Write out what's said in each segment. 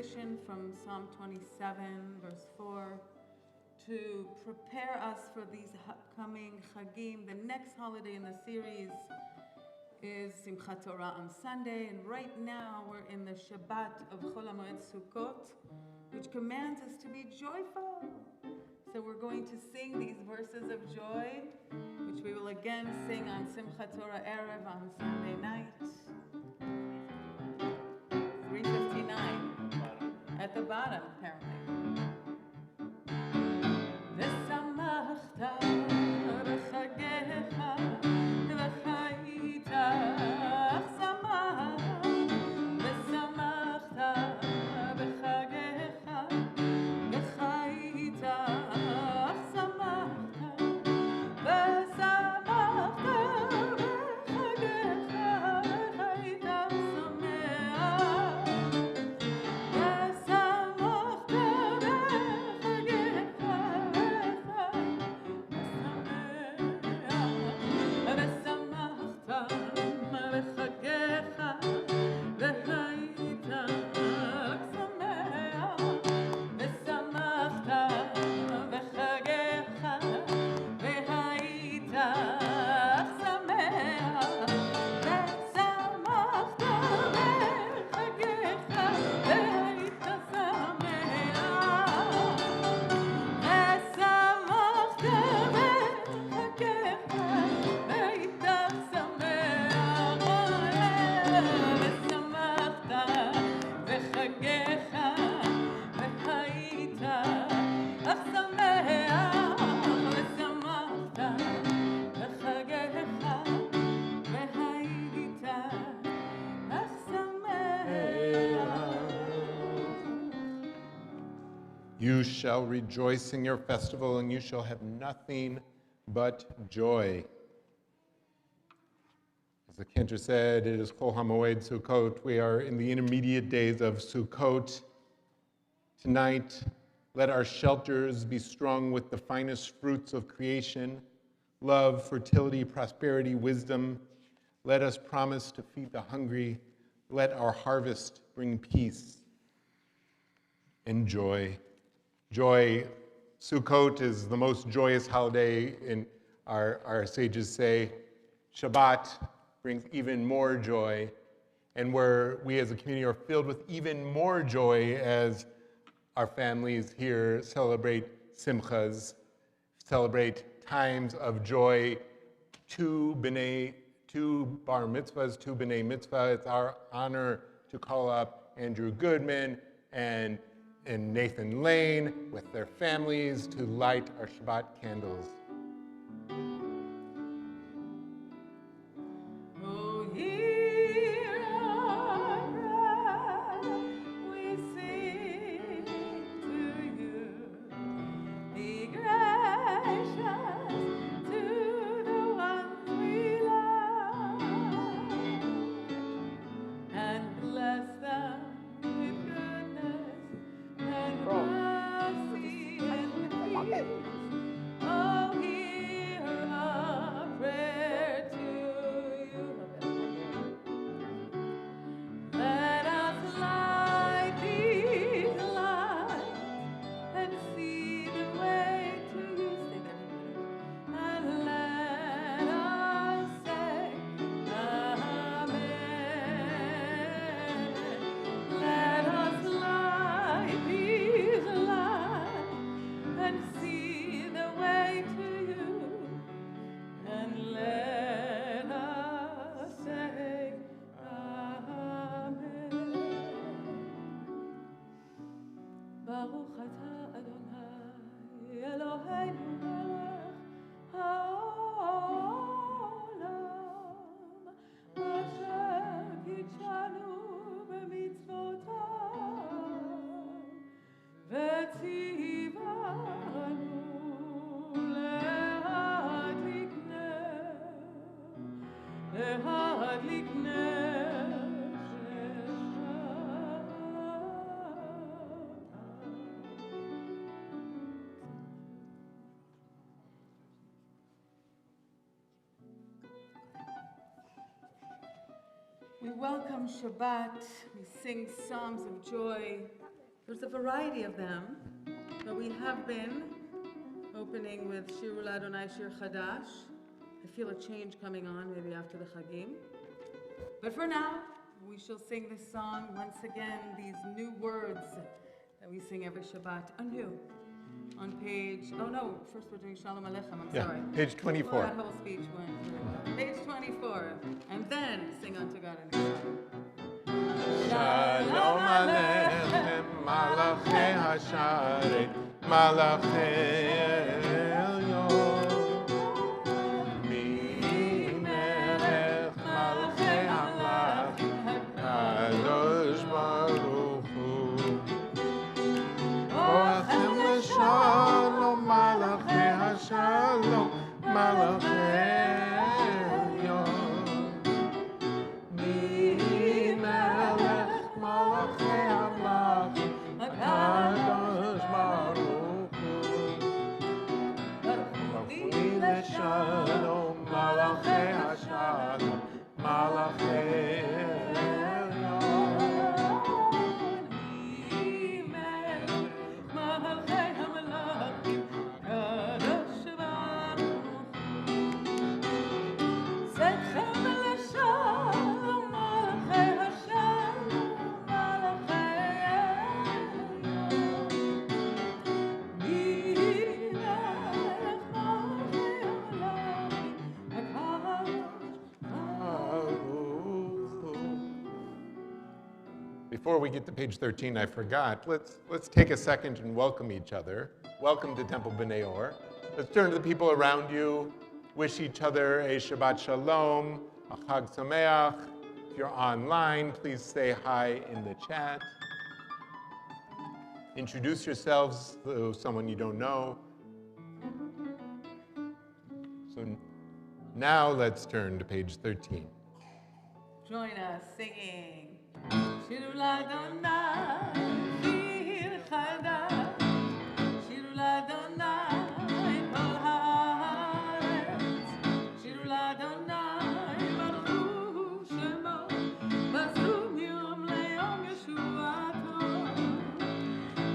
transition from Psalm 27, verse 4, to prepare us for these upcoming Chagim. The next holiday in the series is Simchat Torah on Sunday, and right now we're in the Shabbat of Chol HaMoed Sukkot, which commands us to be joyful. So we're going to sing these verses of joy, which we will again sing on Simchat Torah Erev on Sunday night. 3:59 at the bottom, apparently. ושמחת בחגיך וחיית אך שמח ושמחת בחגיך וחיית אך שמחת ושמחת בחגיך וחיית אך You shall rejoice in your festival, and you shall have nothing but joy. As the cantor said, it is Chol HaMoed Sukkot. We are in the intermediate days of Sukkot. Tonight, let our shelters be strung with the finest fruits of creation, love, fertility, prosperity, wisdom. Let us promise to feed the hungry. Let our harvest bring peace and joy. Joy, Sukkot is the most joyous holiday, and our sages say Shabbat brings even more joy, and we as a community are filled with even more joy as our families here celebrate simchas, celebrate times of joy, two bar mitzvahs, two b'nai mitzvah. It's our honor to call up Andrew Goodman and Nathan Lane with their families to light our Shabbat candles. Oh, hear our cry, we sing to you. Be gracious to the ones we love, and bless them with goodness and mercy and peace. Oh, hear our prayer to you. Let us light these lights and see the way to you. Stay there. And let us say Amen. Let us light these lights and see the way to you. And let us say Amen. Baruch atah Adonai Eloheinu melech haolam asher kitshanu b'mitzvotav v'tzivanu להדליק נר של We welcome Shabbat, we sing psalms of joy, There's a variety of them, but we have been opening with Shirul Adonai Shir Chadash. I feel a change coming on, maybe after the Chagim. But for now, we shall sing this song once again, these new words that we sing every Shabbat anew. On page, oh no, first we're doing Shalom Aleichem, I'm sorry. Page 24. That whole speech went. Page 24, and then sing unto God a new song. Shalom Aleichem, Malachei Hasharet, Malachei Elyon. Mi melech Malachei Hamlachim, Kadosh Baruch Hu. Orachem l'shalom, Malachei Hashalom, Malachei Elyon. Mi melech Malachei Hamlachim, Kadosh Baruch Hu. Baruch l'shalom, Malachei Hashalom, Malachei Elyon. Before we get to page 13, I forgot. Let's take a second and welcome each other. Welcome to Temple B'nai Or. Let's turn to the people around you. Wish each other a Shabbat Shalom, a Chag Sameach. If you're online, please say hi in the chat. Introduce yourselves to someone you don't know. So now let's turn to page 13. Join us singing. Shirul Adonai, Shir Chadash, Shirul Adonai, Kol Haaretz, Shirul Adonai, Baruch Shemo, Basru Yom Le'yom Yeshuato,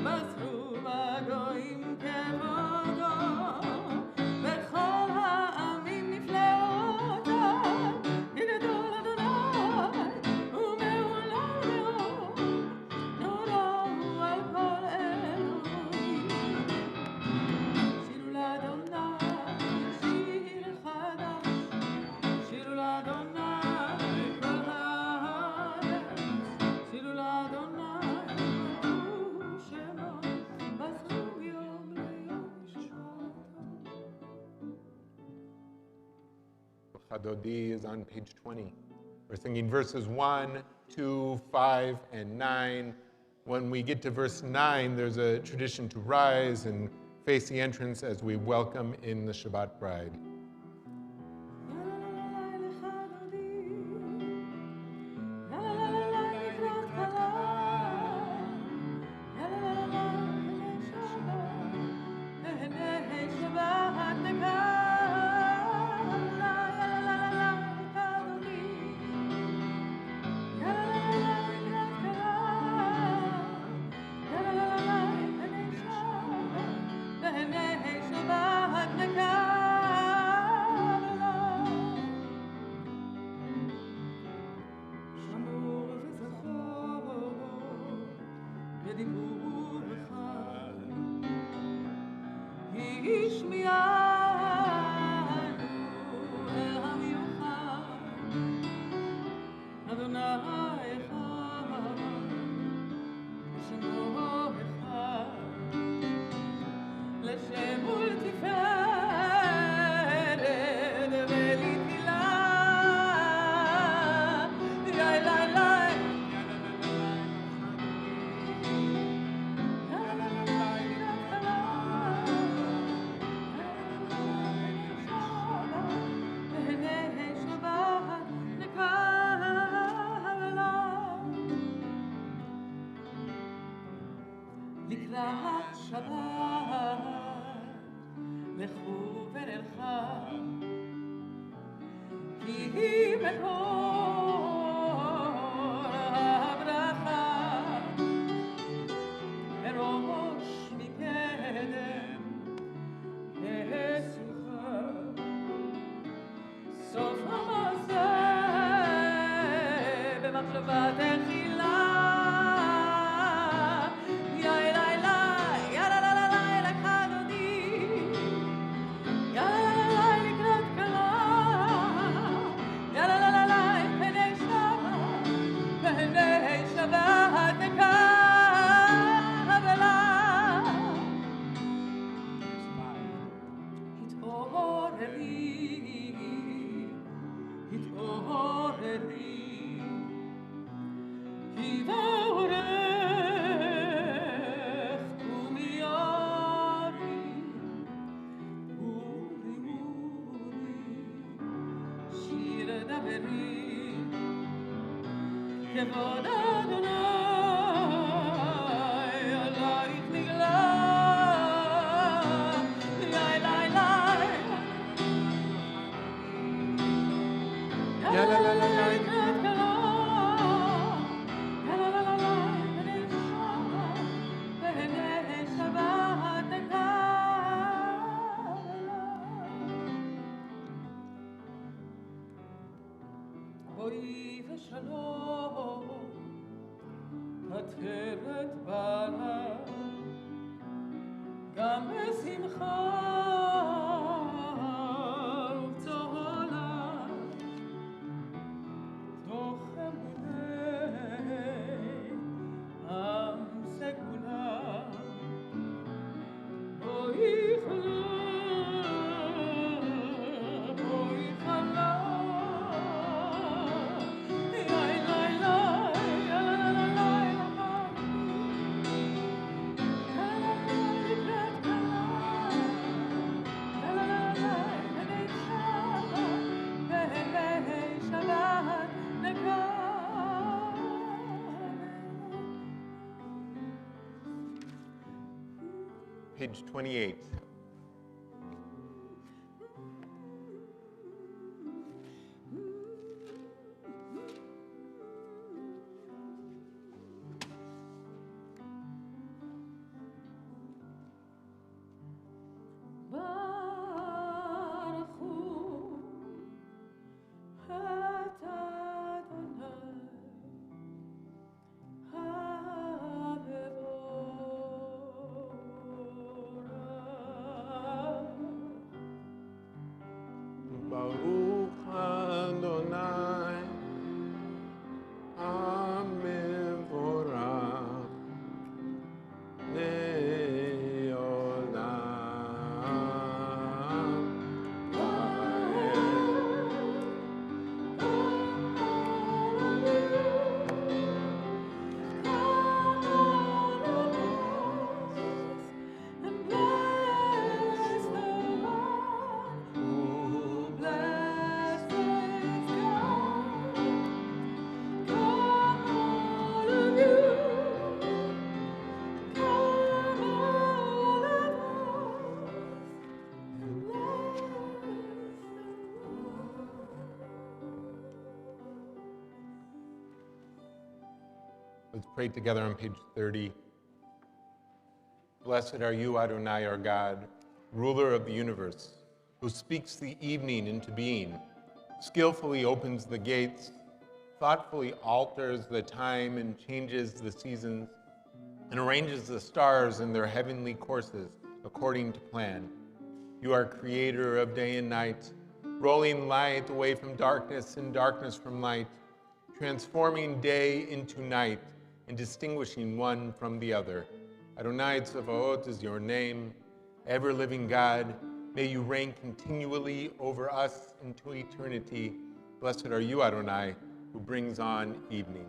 Basru Bagoim Kevodo, Bechol Ha'amim Nifleotai, Yigdol Adonai, Chadodi is on page 20. We're singing verses 1, 2, 5, and 9. When we get to verse 9, there's a tradition to rise and face the entrance as we welcome in the Shabbat bride. בתחילה יא לילה יא לה לה לה לילה כדודי יא לה לה לה לקראת כלה יא לה לה לה לה פני שבת תקבלה התעוררי כי בעורך קומי אורי אורי שיר דברי כבוד אדוני עלייך נגלה יא לה לה לה לה. בואי ושלום עטרת בנה גם בשמחה ובצהלה תוך אמוני עם סגולה בואי חלה Page 28. Baruch Adonai HaMevorach Le'olam Let's pray together on page 30. Blessed are you, Adonai, our God, ruler of the universe, who speaks the evening into being, skillfully opens the gates, thoughtfully alters the time and changes the seasons, and arranges the stars in their heavenly courses according to plan. You are creator of day and night, rolling light away from darkness and darkness from light, transforming day into night and distinguishing one from the other. Adonai Tzavaot is your name. Ever-living God, may you reign continually over us into eternity. Blessed are you, Adonai, who brings on evening.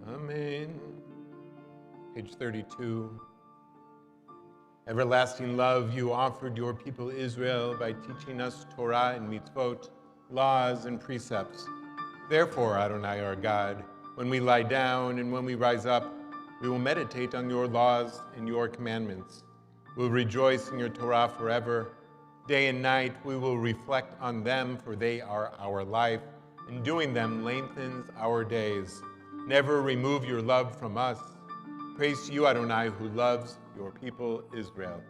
Amen. Page 32. Everlasting love you offered your people Israel by teaching us Torah and mitzvot, laws and precepts. Therefore, Adonai our God, when we lie down and when we rise up, we will meditate on your laws and your commandments. We'll rejoice in your Torah forever. Day and night we will reflect on them, for they are our life, and doing them lengthens our days. Never remove your love from us. Praise to you, Adonai, who loves your people Israel.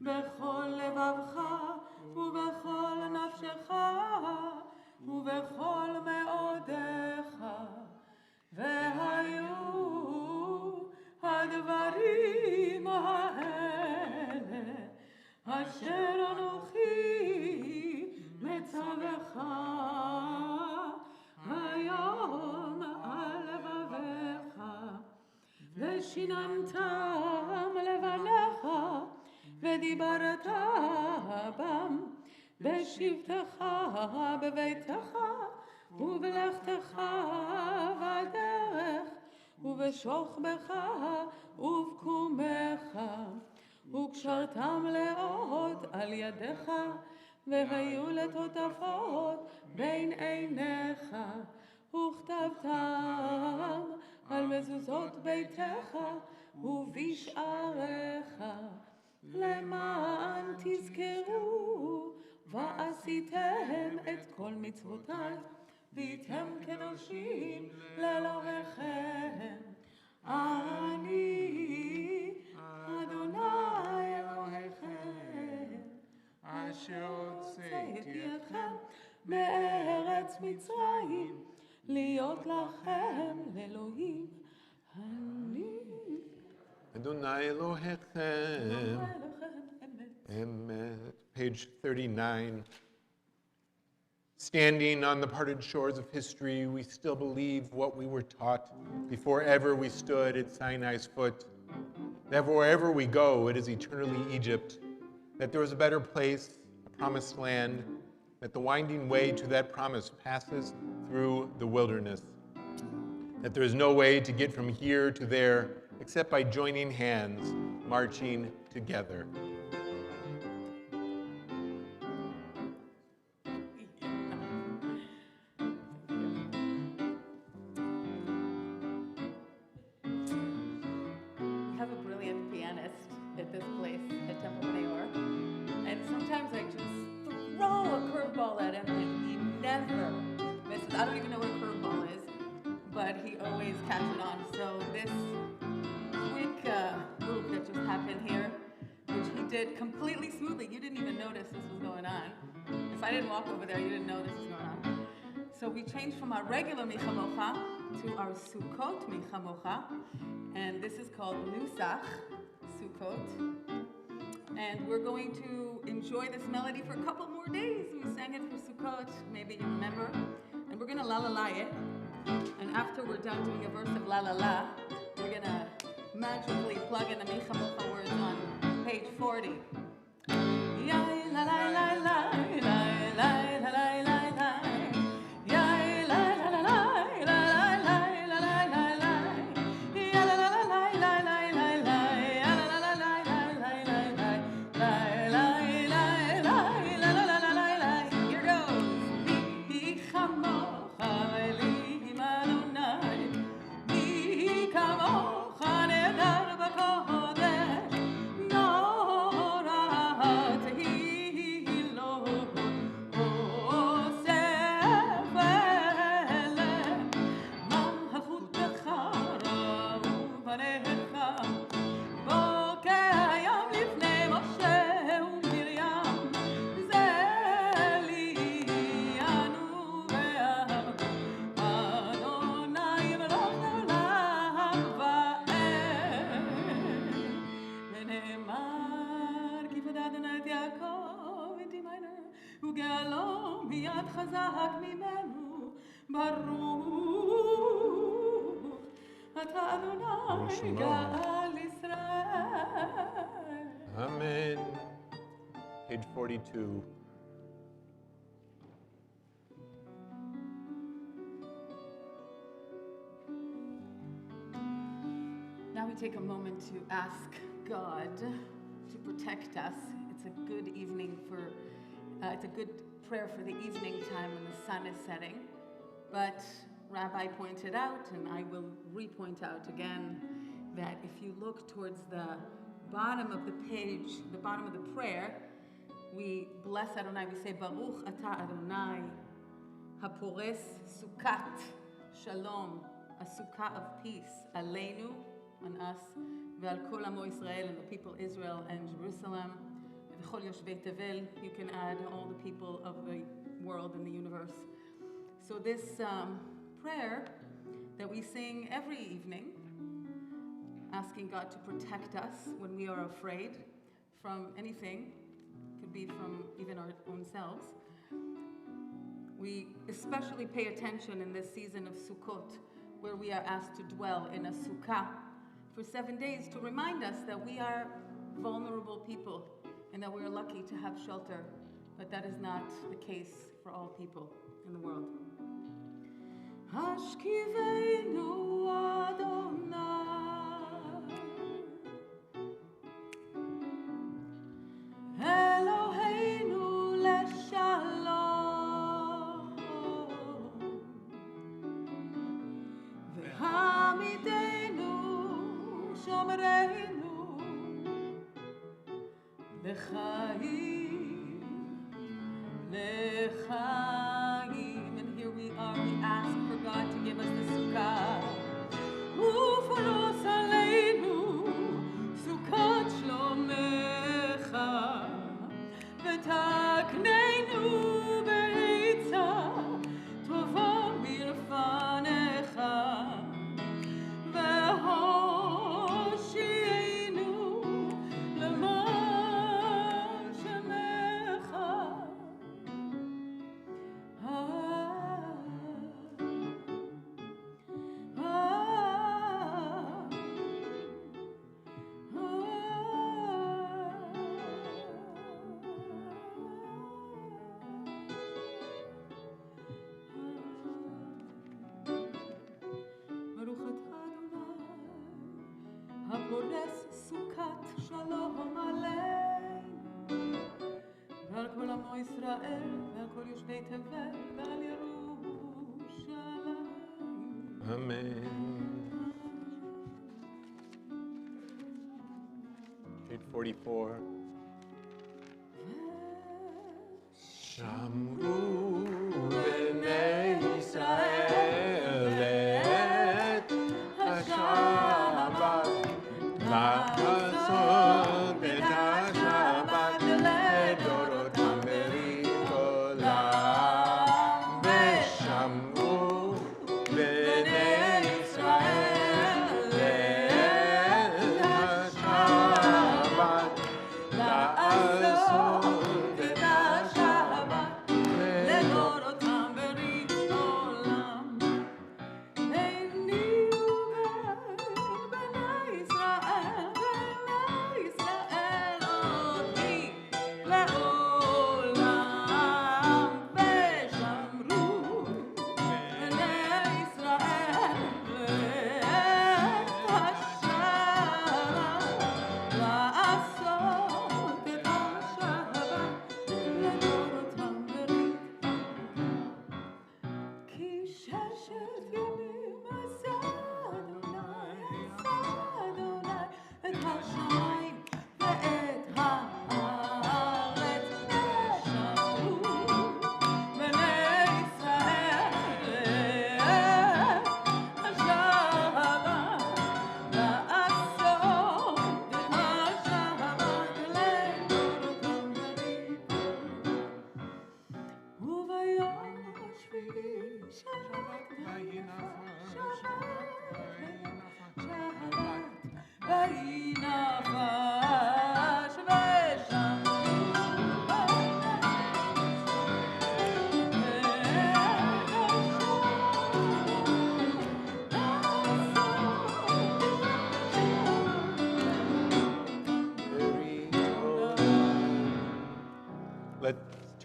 בכל לבבך ובכל נפשך ובכל מאודך, והיו הדברים האלה אשר אנוכי מצווך היום על לבביך, ושיננתם לבניך ודיברת בם בשבתך בביתך ובלכתך בדרך ובשוכבך ובקומך, וקשרתם לאות על ידיך והיו לטוטפות בין עיניך, וכתבתם על מזוזות ביתך ובשעריך, למען תזכרו ועשיתם את כל מצוותיי והייתם קדושים לאלוהיכם. אני אדוני אלוהיכם אשר הוצאתי אתכם מארץ מצרים להיות לכם לאלוהים. אני Adonai Elohechem. Emet. Page 39. Standing on the parted shores of history, we still believe what we were taught before ever we stood at Sinai's foot, that wherever we go, it is eternally Egypt, that there is a better place, a promised land, that the winding way to that promise passes through the wilderness, that there is no way to get from here to there except by joining hands, marching together. We have a brilliant pianist at this place at Temple Mayor, and sometimes I just throw a curveball at him and he never misses. I don't even know what a curveball is, but he always catches on. So this quick move that just happened here, which he did completely smoothly. You didn't even notice this was going on. If I didn't walk over there, you didn't know this was going on. So we changed from our regular Michamocha to our Sukkot Michamocha, and this is called Nusach Sukkot. And we're going to enjoy this melody for a couple more days. We sang it for Sukkot, maybe you remember. And And we're going to la la la it. And after we're done doing a verse of la la la, we're going to magically plug in the Mi Chamucha words on page 40. Ya la la la la la la la la la la. Ya la la la la la la la la la la. Ya la la la la la la la la. Ya la la la la la la la la. La la la la la la la la la. Here goes. Mi chamocha elim Adonai. Mi kamocha nedar b'kodesh. Norat hilo osef elem. Malchutecha u'panecha. בוקר לפני משה ומרים. זה לי אנו בעם. אדוני ימלוך לעולם ועד. ונאמר כי פדה אדוני את יעקב ותימנו וגאלו מיד חזק ממנו. ברוך אתה אדוני גאל ישראל. Amen. Page 42. Now we take a moment to ask God to protect us. It's a good evening it's a good prayer for the evening time when the sun is setting. But Rabbi pointed out, and I will re-point out again, that if you look towards the bottom of the page, the bottom of the prayer, we bless Adonai, we say, Baruch Ata Adonai, Hapores Sukkot Shalom, a sukkah of peace, Aleinu, on us, Ve'al Kol Amo Israel, and the people Israel and Jerusalem, V'chol Yoshvei Tevel, you can add all the people of the world and the universe. So this prayer that we sing every evening, asking God to protect us when we are afraid from anything, could be from even our own selves. We especially pay attention in this season of Sukkot, where we are asked to dwell in a sukkah for 7 days to remind us that we are vulnerable people and that we are lucky to have shelter, but that is not the case for all people in the world. Hashkivenu Adonai Eloheinu leshalom V'hamidenu shomreinu lechaim lechaim. And here we are, we ask for God to give us the sukkah. Ufaros aleinu sukkot shlomecha v'takneinu be'itza tova milfanecha v'hoshienu l'man shemecha. Baruch atah Adonai, hapores sukkot shalom aleinu, ועל כל עמו ישראל, ועל כל יושבי תבל, ועל ירושלים. Amen. Page 44. Shamru b'nei Yisrael et ha-Shabbat la'asot et ha-Shabbat לדורותם ברית עולם. ושמרו בני ישראל את השבת לעשות את השבת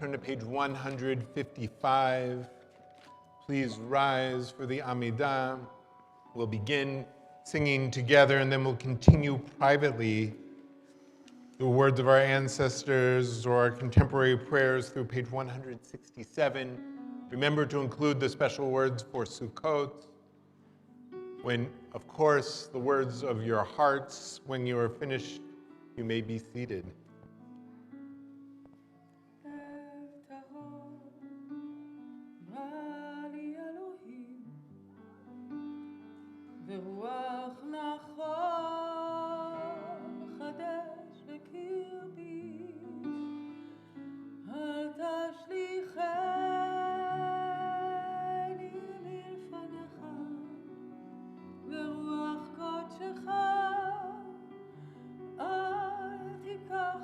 turn to page 155. Please rise for the Amidah. We'll begin singing together and then we'll continue privately the words of our ancestors or our contemporary prayers through page 167. Remember to include the special words for Sukkot. When, of course, the words of your hearts, when you are finished, you may be seated. אל תיקח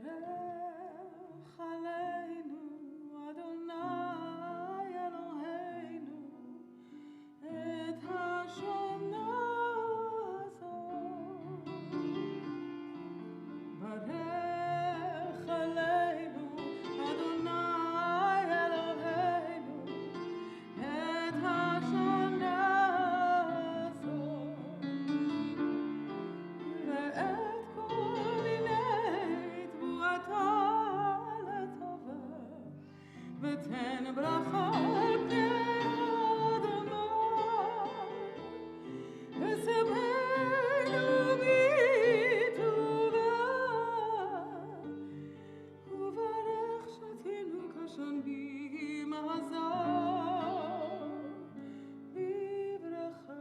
ברך עלינו, אדוני אלוהינו, את השנה הזאת. ברך עלינו, אדוני אלוהינו, את השנה הזאת, ואת כל מיני תבואתה לטובה, ותן ברכה על פני אדוני, ושמנו בטובה, וברך שתינו כשנים הזאת בברכה.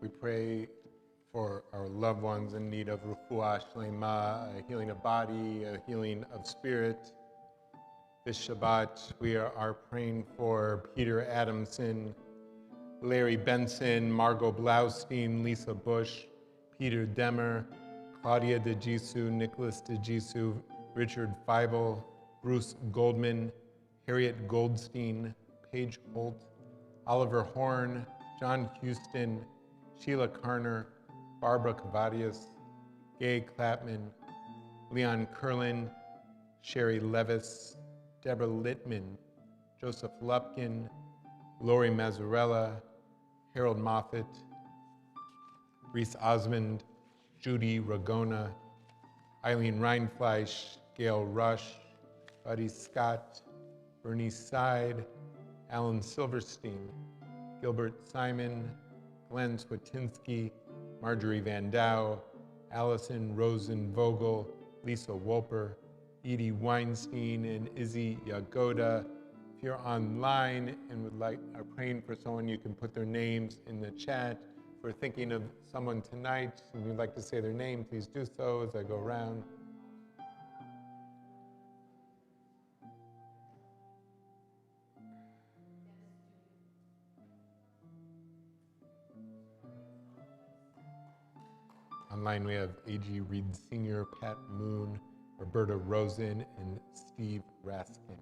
We pray for our loved ones in need of refuah shlema, a healing of body, a healing of spirit. This Shabbat, we are praying for Peter Adamson, Larry Benson, Margot Blaustein, Lisa Bush, Peter Demmer, Claudia DeJesu, Nicholas DeJesu, Richard Feibel, Bruce Goldman, Harriet Goldstein, Paige Holt, Oliver Horn, John Houston, Sheila Karner, Barbara Cavadius, Gay Clapman, Leon Curlin, Sherry Levis, Deborah Littman, Joseph Lupkin, Lori Mazzarella, Harold Moffat, Reese Osmond, Judy Ragona, Eileen Reinfleisch, Gail Rush, Buddy Scott, Bernice Side, Alan Silverstein, Gilbert Simon, Glenn Swatinsky, Marjorie Van Dow, Allison Rosenvogel, Lisa Wolper, Edie Weinstein, and Izzy Yagoda. If you're online and are praying for someone, you can put their names in the chat. If we're thinking of someone tonight and you'd like to say their name, please do so as I go around. Online we have A.G. Reed Sr., Pat Moon, Roberta Rosen, and Steve Raskin.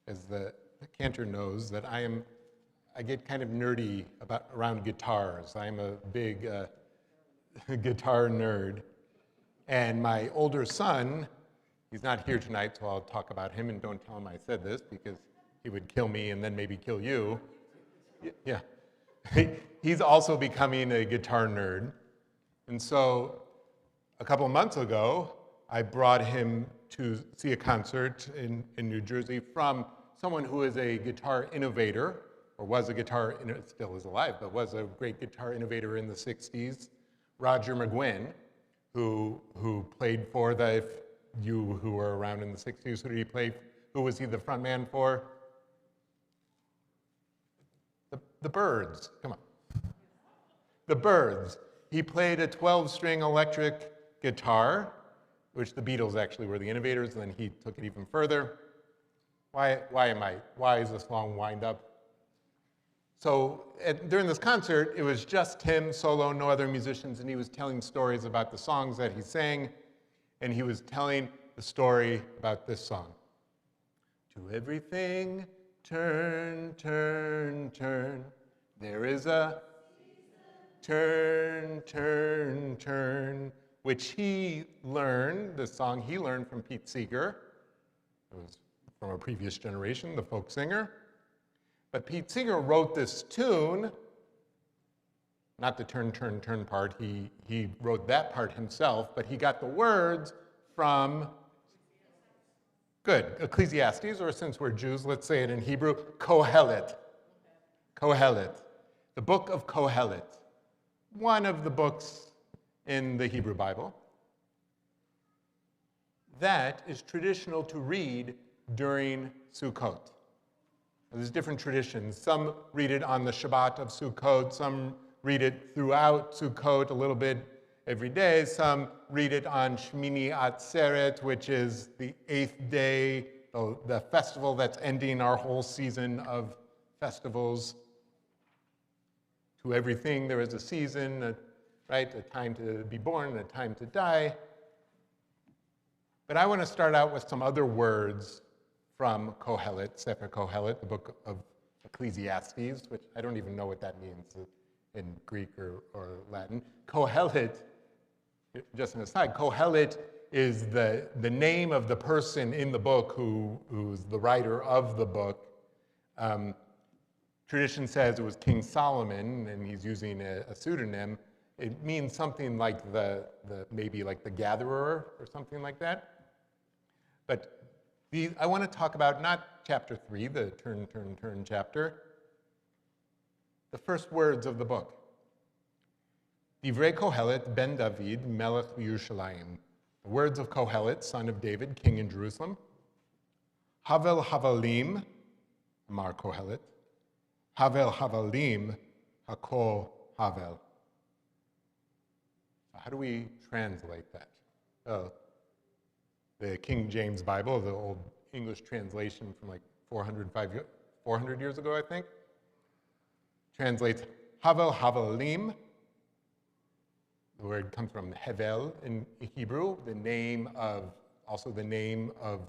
As the cantor knows, that I get kind of nerdy around guitars. I'm a big guitar nerd. And my older son, he's not here tonight, so I'll talk about him, and don't tell him I said this because he would kill me and then maybe kill you. Yeah. He's also becoming a guitar nerd. And so a couple of months ago, I brought him to see a concert in New Jersey from someone who is a guitar innovator, or was a guitar, still is alive, but was a great guitar innovator in the 60s, Roger McGuinn, who played for the, if you who were around in the 60s, who did he play, who was he the front man for? The Byrds, come on. The Byrds. He played a 12-string electric guitar, which the Beatles actually were the innovators, and then he took it even further. Why is this long wind up? So during this concert, it was just him solo, no other musicians, and he was telling stories about the songs that he sang, and he was telling the story about this song. To everything, turn, turn, turn. There is a turn, turn, turn, which he learned, the song he learned from Pete Seeger. It was from a previous generation, the folk singer. But Pete Seeger wrote this tune, not the turn, turn, turn part. He wrote that part himself, but he got the words from, good, Ecclesiastes, or since we're Jews, let's say it in Hebrew, Kohelet. Kohelet. The book of Kohelet. One of the books in the Hebrew Bible. That is traditional to read during Sukkot. There's different traditions. Some read it on the Shabbat of Sukkot. Some read it throughout Sukkot a little bit every day. Some read it on Shmini Atzeret, which is the 8th day, the festival that's ending our whole season of festivals. To everything there is a season, right? A time to be born, a time to die. But I want to start out with some other words from Kohelet, Sefer Kohelet, the book of Ecclesiastes, which I don't even know what that means in Greek or Latin. Kohelet, just an aside, Kohelet is the name of the person in the book who's the writer of the book. Tradition says it was King Solomon, and he's using a pseudonym. It means something like maybe like the gatherer or something like that. But I want to talk about not chapter 3, the turn, turn, turn chapter, the first words of the book. Divrei Kohelet ben David melech Yerushalayim. The words of Kohelet, son of David, king in Jerusalem. Havel havalim, Amar Kohelet. Havel havalim, hakol havel. How do we translate that? The King James Bible, the old English translation from like 400 years ago, I think, translates Havel Havalim. The word comes from Hevel in Hebrew, also the name of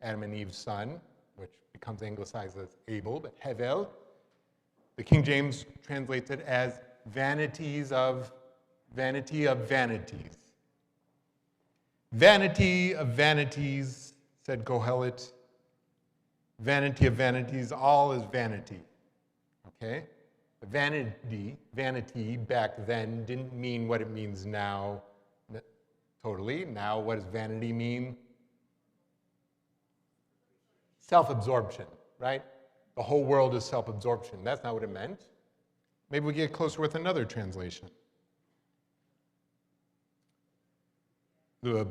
Adam and Eve's son, which becomes anglicized as Abel, but Hevel. The King James translates it as vanity of vanities. Vanity of vanities, said Kohelet. Vanity of vanities, all is vanity. Okay? Vanity back then didn't mean what it means now totally. Now, what does vanity mean? Self-absorption, right? The whole world is self-absorption. That's not what it meant. Maybe we get closer with another translation. The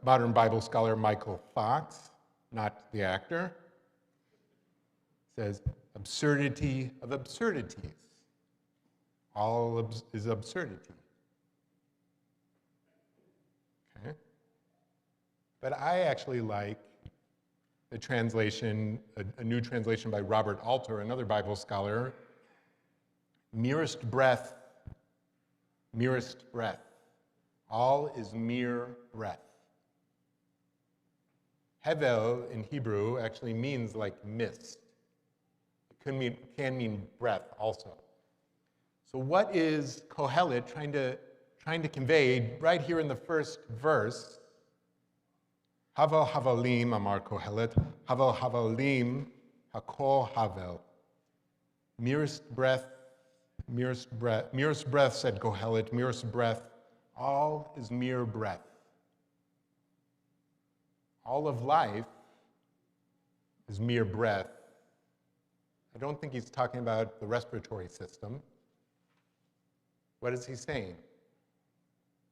modern Bible scholar Michael Fox, not the actor, says absurdity of absurdities. All is absurdity. Okay? But I actually like the translation, a new translation by Robert Alter, another Bible scholar, merest breath. All is mere breath. Hevel in Hebrew actually means like mist. It can mean breath also. So what is Kohelet trying trying to convey right here in the first verse. Havel havalim amar Kohelet, havel havalim hakol havel. Merest breath, said Kohelet, merest breath, all is mere breath. All of life is mere breath. I don't think he's talking about the respiratory system. What is he saying?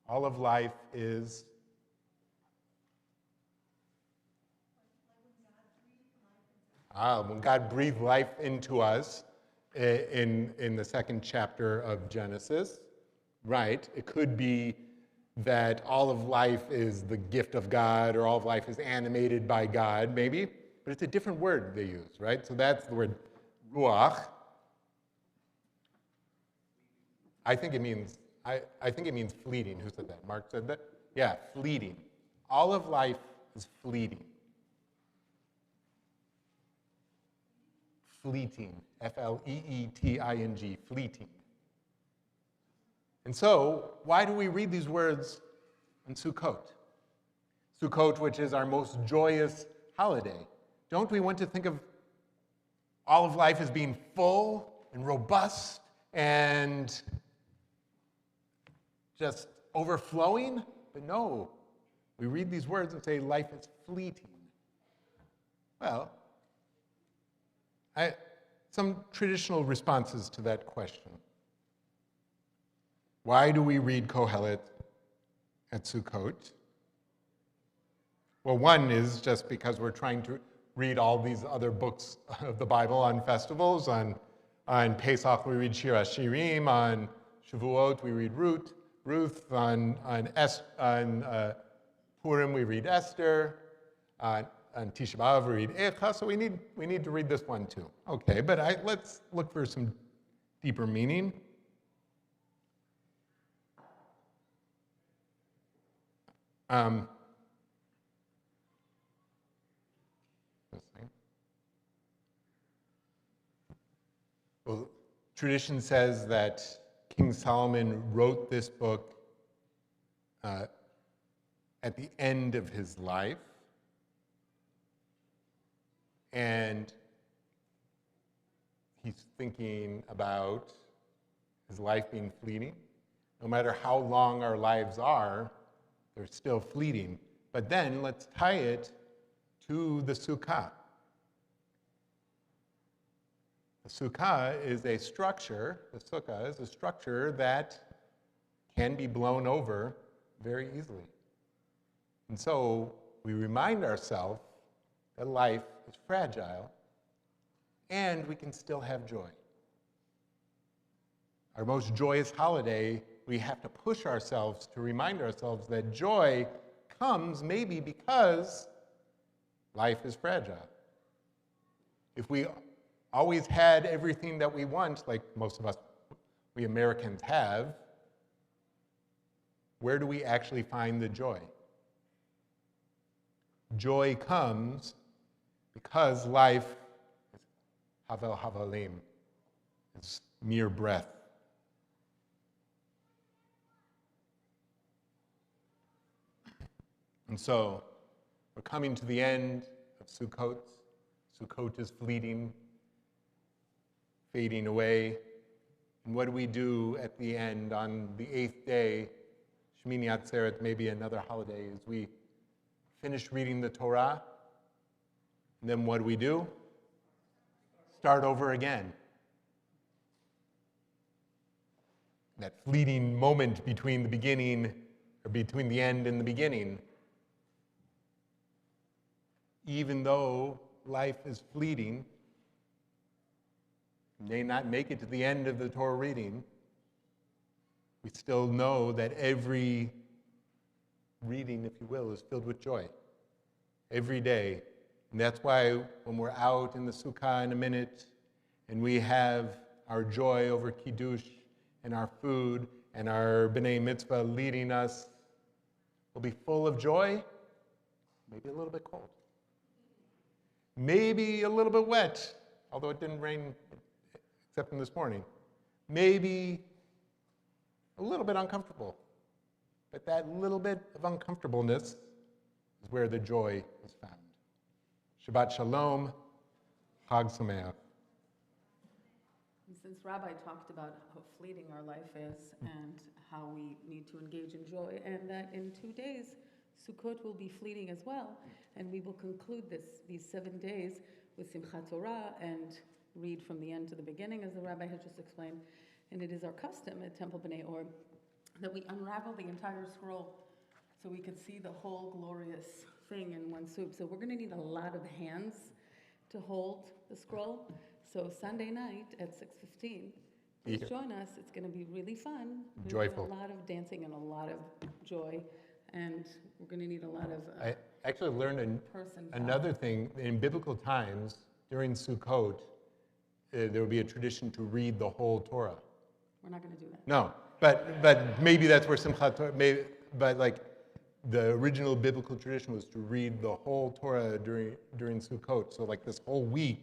All of life is when God breathed life into us in the second chapter of Genesis, right? It could be that all of life is the gift of God, or all of life is animated by God, maybe, but it's a different word they use, right? So that's the word ruach. I think it means fleeting. Who said that? Mark said that? Yeah, fleeting. All of life is fleeting. Fleeting. F-L-E-E-T-I-N-G. Fleeting. And so, why do we read these words on Sukkot? Sukkot, which is our most joyous holiday. Don't we want to think of all of life as being full and robust and just overflowing? But no, we read these words and say life is fleeting. Well, some traditional responses to that question. Why do we read Kohelet at Sukkot? Well, one is just because we're trying to read all these other books of the Bible on festivals. On Pesach, we read Shir HaShirim. On Shavuot, we read Ruth. On Purim, we read Esther. On Tisha B'Av, we read Echa. So we need to read this one too. Okay, but let's look for some deeper meaning. Well, tradition says that King Solomon wrote this book at the end of his life, and he's thinking about his life being fleeting. No matter how long our lives are, they're still fleeting. But then let's tie it to the Sukkah. The Sukkah is a structure, the Sukkah is a structure that can be blown over very easily. And so we remind ourselves that life is fragile and we can still have joy. Our most joyous holiday, we have to push ourselves to remind ourselves that joy comes maybe because life is fragile. If we always had everything that we want, like most of us, we Americans have, where do we actually find the joy? Joy comes because life is havel havalim, it's mere breath. And so, we're coming to the end of Sukkot. Sukkot is fleeting, fading away. And what do we do at the end on the 8th day, Shmini Atzeret, maybe another holiday, is we finish reading the Torah, and then what do? Start over again. That fleeting moment between the beginning, or between the end and the beginning. Even though life is fleeting, may not make it to the end of the Torah reading, we still know that every reading, if you will, is filled with joy. Every day. And that's why when we're out in the Sukkah in a minute, and we have our joy over Kiddush, and our food, and our B'nai Mitzvah leading us, we'll be full of joy, maybe a little bit cold. Maybe a little bit wet, although it didn't rain except from this morning. Maybe a little bit uncomfortable, but that little bit of uncomfortableness is where the joy is found. Shabbat Shalom, Chag Sameach. Since Rabbi talked about how fleeting our life is and how we need to engage in joy, and that in 2 days, Sukkot will be fleeting as well, and we will conclude these 7 days with Simchat Torah and read from the end to the beginning, as the Rabbi has just explained. And it is our custom at Temple B'nai Or that we unravel the entire scroll so we could see the whole glorious thing in one swoop. So we're going to need a lot of hands to hold the scroll. So Sunday night at 6:15, please join us. It's going to be really fun. Joyful. A lot of dancing and a lot of joy. And we're going to need a lot of I actually learned person. another thing. In biblical times, during Sukkot, there would be a tradition to read the whole Torah. We're not going to do that. No, but maybe that's where Simchat Torah, but like the original biblical tradition was to read the whole Torah during Sukkot. So like this whole week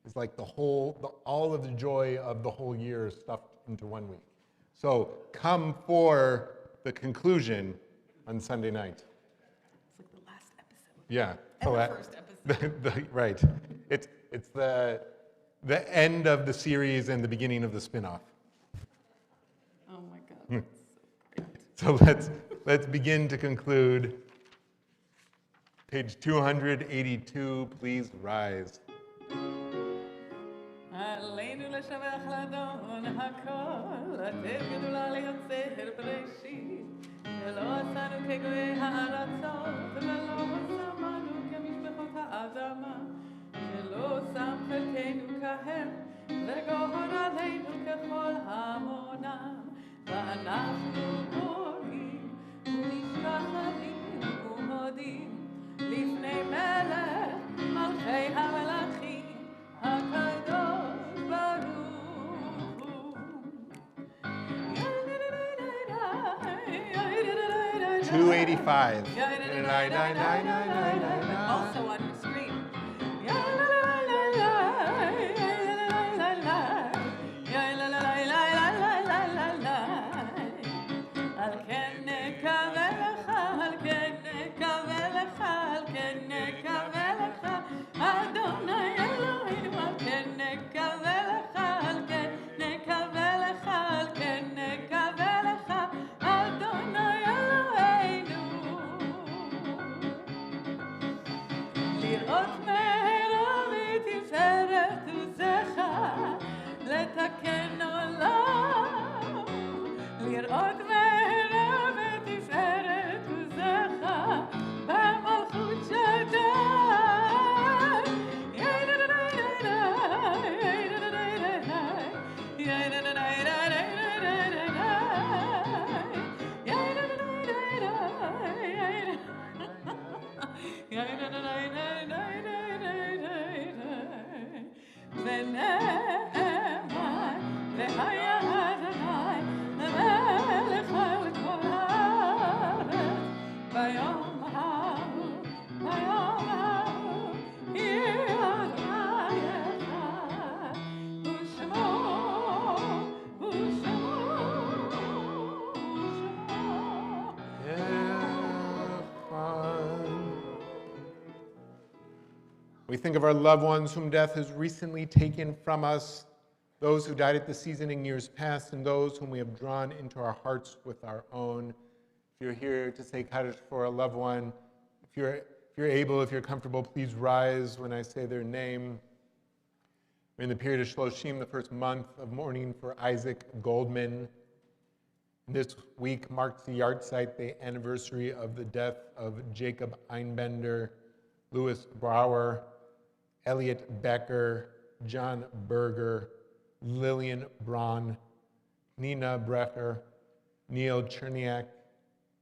is like all of the joy of the whole year stuffed into 1 week. So come for the conclusion on Sunday night. It's like the last episode. Yeah. And the first episode. Right. It's the end of the series and the beginning of the spin-off. Oh my God, that's So let's begin to conclude. Page 282, please rise. עלינו לשבח לאדון הכל, לתת גדולה ליוצר בראשית, שלא עשנו כגויי הארצות, ולא שמנו כמשפחות האדמה, שלא שם חלקנו כהם, וגורל עלינו ככל המונם, ואנחנו קוראים ומשתחווים ומודים לפני מלך מלכי המלכים הקדוש ברוך הוא. 285. Also on your screen. על כן נקווה לך, על כן נקווה לך, על כן נקווה לך, אדוני אלוהינו, על כן נקווה לך, על כן נקווה לך, על כן נקווה לך, אדוני אלוהינו. לראות מהרה ותפארת עוזך, לתקן עולם, לראות מהרה ותפארת עוזך, במלכות שדי. ונאמן והיה אדוני למלך על כל הארץ ביום ההוא, ביום ההוא יהיה אדוני אחד ושמו We think of our loved ones whom death has recently taken from us, those who died at the seasoning years past, and those whom we have drawn into our hearts with our own. If you're here to say Kaddish for a loved one, if you're able, if you're comfortable, please rise when I say their name. We're in the period of Shloshim, the first month of mourning for Isaac Goldman. This week marks the yahrzeit, the anniversary of the death of Jacob Einbender, Louis Brower, Elliot Becker, John Berger, Lillian Braun, Nina Brecher, Neil Cherniak,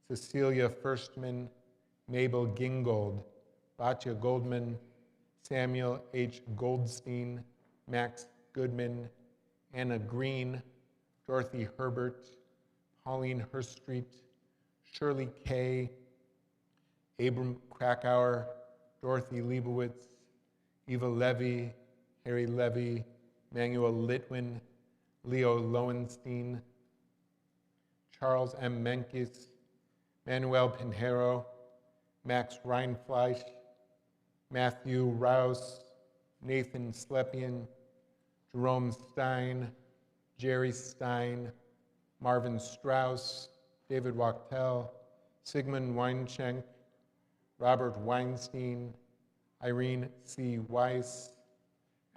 Cecilia Firstman, Mabel Gingold, Batya Goldman, Samuel H. Goldstein, Max Goodman, Anna Green, Dorothy Herbert, Pauline Hurstreet, Shirley Kay, Abram Krakauer, Dorothy Leibowitz, Eva Levy, Harry Levy, Manuel Litwin, Leo Lowenstein, Charles M. Menkes, Manuel Pinheiro, Max Reinfleisch, Matthew Rouse, Nathan Slepian, Jerome Stein, Jerry Stein, Marvin Strauss, David Wachtel, Sigmund Weinschenk, Robert Weinstein, Irene C. Weiss,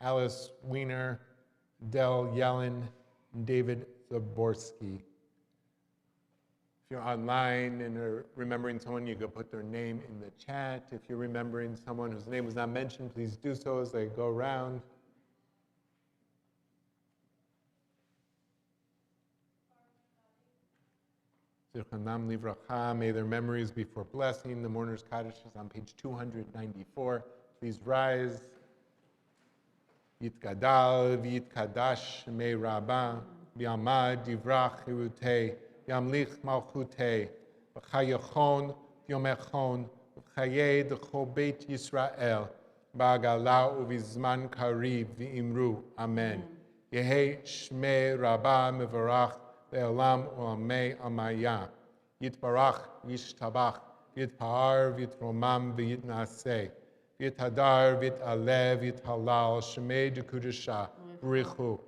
Alice Wiener, Del Yellen, and David Zaborski. If you're online and are remembering someone, you can put their name in the chat. If you're remembering someone whose name was not mentioned, please do so as they go around. Zichanam livracha, may their memories be for blessing. The Mourner's Kaddish is on page 294. Please rise. Yitgadal v'yitkadash me rabba, v'yamad divrach hirutei, v'yamlich malchutei, v'chayachon v'yomechon, v'chayei d'chol beit Yisrael, ba'agala u'vizman kariv v'imru. Amen. Yehei shmei rabba mevarach, Le'olam u'amei amaya. Yitbarach v'yishtabach, v'yitpa'ar v'yitromam v'yitnaseh, v'yitadar v'yit'aleh v'yithalal, shemei d'kudusha, b'richu.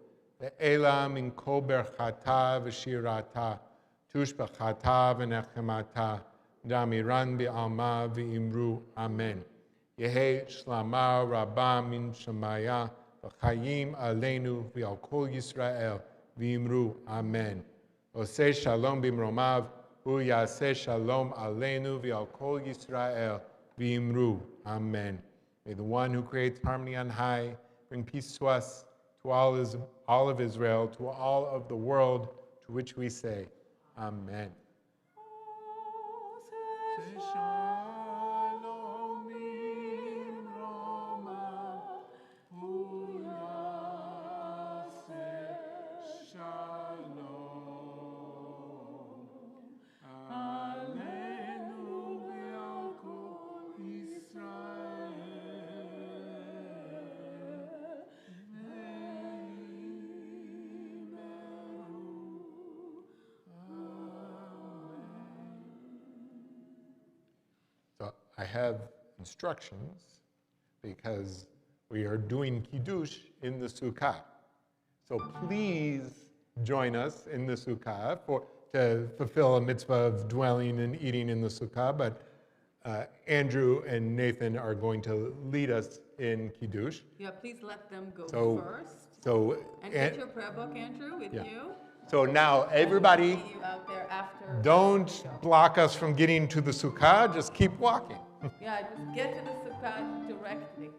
Le'ela min kol berchata v'shirata, tushbachata v'nechemata, damiran b'alma v'imru. Amen. Yehei shlama rabba min shemaya, v'chayim aleinu v'al kol Yisrael, v'imru. Amen. Oseh shalom b'mromav, hu yaseh shalom aleinu v'al kol Yisrael, v'imru. Amen. May the one who creates harmony on high bring peace to us, to all of Israel, to all of the world, to which we say, Amen. So I have instructions because we are doing Kiddush in the Sukkah. So please join us in the Sukkah to fulfill a mitzvah of dwelling and eating in the Sukkah. But Andrew and Nathan are going to lead us in Kiddush. Yeah, please let them go first. And get your prayer book, Andrew, with you. So now everybody, See you out there after. don't block us from getting to the Sukkah, just keep walking. Yeah, just get to the Sukkah directly.